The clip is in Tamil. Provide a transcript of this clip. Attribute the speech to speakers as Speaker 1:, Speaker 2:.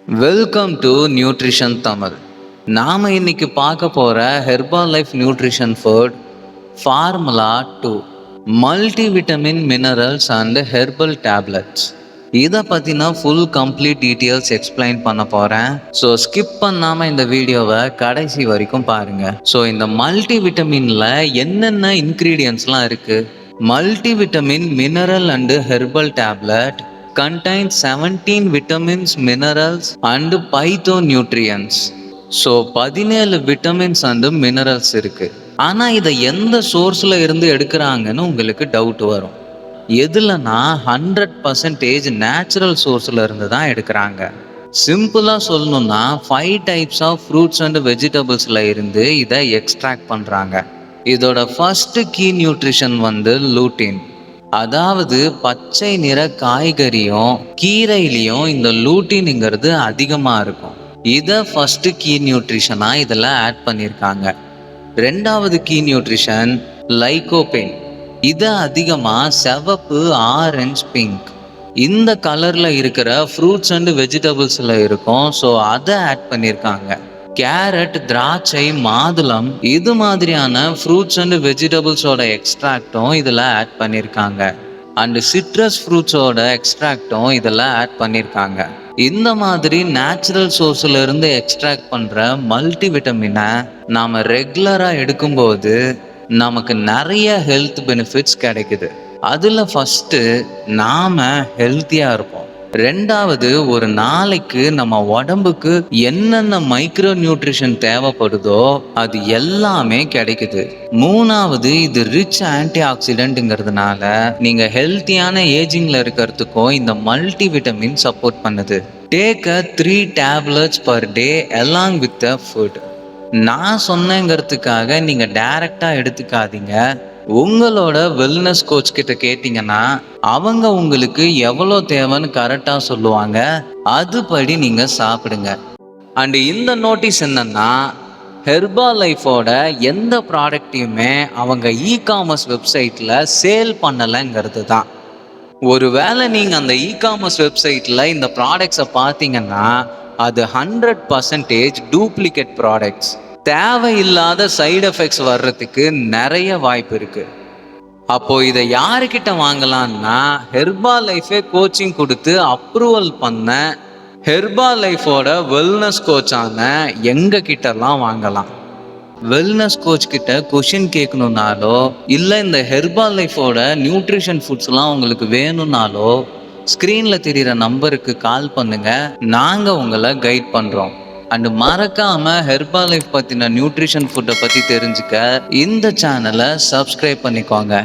Speaker 1: Welcome to nutrition Tamil. நாம் இன்னைக்கு பார்க்க போகிற herbal life nutrition food formula 2 multivitamin minerals and herbal tablets. இதை பற்றினா ஃபுல் கம்ப்ளீட் டீட்டெயில்ஸ் எக்ஸ்பிளைன் பண்ண போகிறேன். ஸோ ஸ்கிப் பண்ணாமல் இந்த வீடியோவை கடைசி வரைக்கும் பாருங்கள். ஸோ இந்த மல்டிவிட்டமினில் என்னென்ன இன்க்ரீடியன்ட்ஸ்லாம் இருக்குது? Multivitamin mineral and herbal tablet contains 17 vitamins, minerals and phytonutrients. So 17 vitamins and minerals இருக்கு. ஆனால் இதை எந்த சோர்ஸில் இருந்து எடுக்கிறாங்கன்னு உங்களுக்கு டவுட் வரும். எதுலனா 100% நேச்சுரல் சோர்ஸில் இருந்து தான் எடுக்கிறாங்க. சிம்பிளாக சொல்லணும்னா 5 டைப்ஸ் ஆஃப் ஃப்ரூட்ஸ் அண்ட் வெஜிடபிள்ஸில் இருந்து இதை எக்ஸ்ட்ராக்ட் பண்ணுறாங்க. இதோட ஃபர்ஸ்ட் கீ நியூட்ரிஷன் லூட்டின். அதாவது பச்சை நிற காய்கறியும் கீரையிலையும் இந்த லூட்டின்ங்கிறது அதிகமாக இருக்கும். இதை ஃபர்ஸ்ட் கீ நியூட்ரிஷனாக இதில் ஆட் பண்ணியிருக்காங்க. ரெண்டாவது கீ நியூட்ரிஷன் லைகோபெயின். இதை அதிகமாக சிவப்பு, ஆரஞ்சு, பிங்க் இந்த கலரில் இருக்கிற ஃப்ரூட்ஸ் அண்ட் வெஜிடபிள்ஸில் இருக்கும். ஸோ அதை ஆட் பண்ணியிருக்காங்க. கேரட், திராட்சை, மாதுளம் இது மாதிரியான ஃப்ரூட்ஸ் அண்ட் வெஜிடபிள்ஸோட எக்ஸ்ட்ராக்டும் இதில் ஆட் பண்ணியிருக்காங்க. அண்டு சிட்ரஸ் ஃப்ரூட்ஸோட எக்ஸ்ட்ராக்டும் இதில் ஆட் பண்ணியிருக்காங்க. இந்த மாதிரி நேச்சுரல் சோர்ஸில் இருந்து எக்ஸ்ட்ராக்ட் பண்ணுற மல்டிவிட்டமினை நாம் ரெகுலராக எடுக்கும்போது நமக்கு நிறைய ஹெல்த் பெனிஃபிட்ஸ் கிடைக்குது. அதில் ஃபஸ்ட்டு நாம் ஹெல்த்தியாக இருப்போம். ரெண்டாவது, ஒரு நாளைக்கு நம்ம உடம்புக்கு என்னென்ன மைக்ரோ நியூட்ரிஷன் தேவைப்படுதோ அது எல்லாமே கிடைக்குது. மூணாவது, இது ரிச் ஆன்டி ஆக்சிடென்ட்ங்கிறதுனால நீங்க ஹெல்த்தியான ஏஜிங்ல இருக்கிறதுக்கும் இந்த மல்டி விட்டமின் சப்போர்ட் பண்ணுது. Take 3 tablets per day along with the food. நான் சொன்னேங்கிறதுக்காக நீங்க டைரக்டா எடுத்துக்காதீங்க. உங்களோட வெல்னஸ் கோச் கிட்ட கேட்டீங்கன்னா அவங்க உங்களுக்கு எவ்வளோ தேவைன்னு கரெக்டாக சொல்லுவாங்க. அதுபடி நீங்கள் சாப்பிடுங்க. அண்டு இந்த நோட்டீஸ் என்னன்னா, ஹெர்பல் லைஃபோட எந்த ப்ராடக்டையுமே அவங்க இ-காமர்ஸ் வெப்சைட்டில் சேல் பண்ணலைங்கிறது தான். ஒருவேளை நீங்கள் அந்த இ-காமர்ஸ் வெப்சைட்டில் இந்த ப்ராடக்ட்ஸை பார்த்தீங்கன்னா அது 100% டூப்ளிகேட் ப்ராடக்ட்ஸ். தேவையில்லாத சைடு எஃபெக்ட்ஸ் வர்றதுக்கு நிறைய வாய்ப்பு இருக்கு. அப்போ இதை யாருக்கிட்ட வாங்கலாம்னா, ஹெர்பல் லைஃபே கோச்சிங் கொடுத்து அப்ரூவல் பண்ண ஹெர்பல் லைஃபோட வெல்னஸ் கோச்சான எங்க கிட்டலாம் வாங்கலாம். வெல்னஸ் கோச் கிட்ட கொஷின் கேட்கணுன்னாலோ இல்லை இந்த ஹெர்பல் லைஃபோட நியூட்ரிஷன் ஃபுட்ஸ்லாம் உங்களுக்கு வேணும்னாலோ ஸ்க்ரீனில் தெரிகிற நம்பருக்கு கால் பண்ணுங்க. நாங்கள் உங்களை கைட் பண்ணுறோம். அண்டு மறக்காம ஹெர்பல் லைஃப் பற்றின நியூட்ரிஷன் ஃபுட்டை பற்றி தெரிஞ்சுக்க இந்த சேனலை சப்ஸ்கிரைப் பண்ணிக்கோங்க.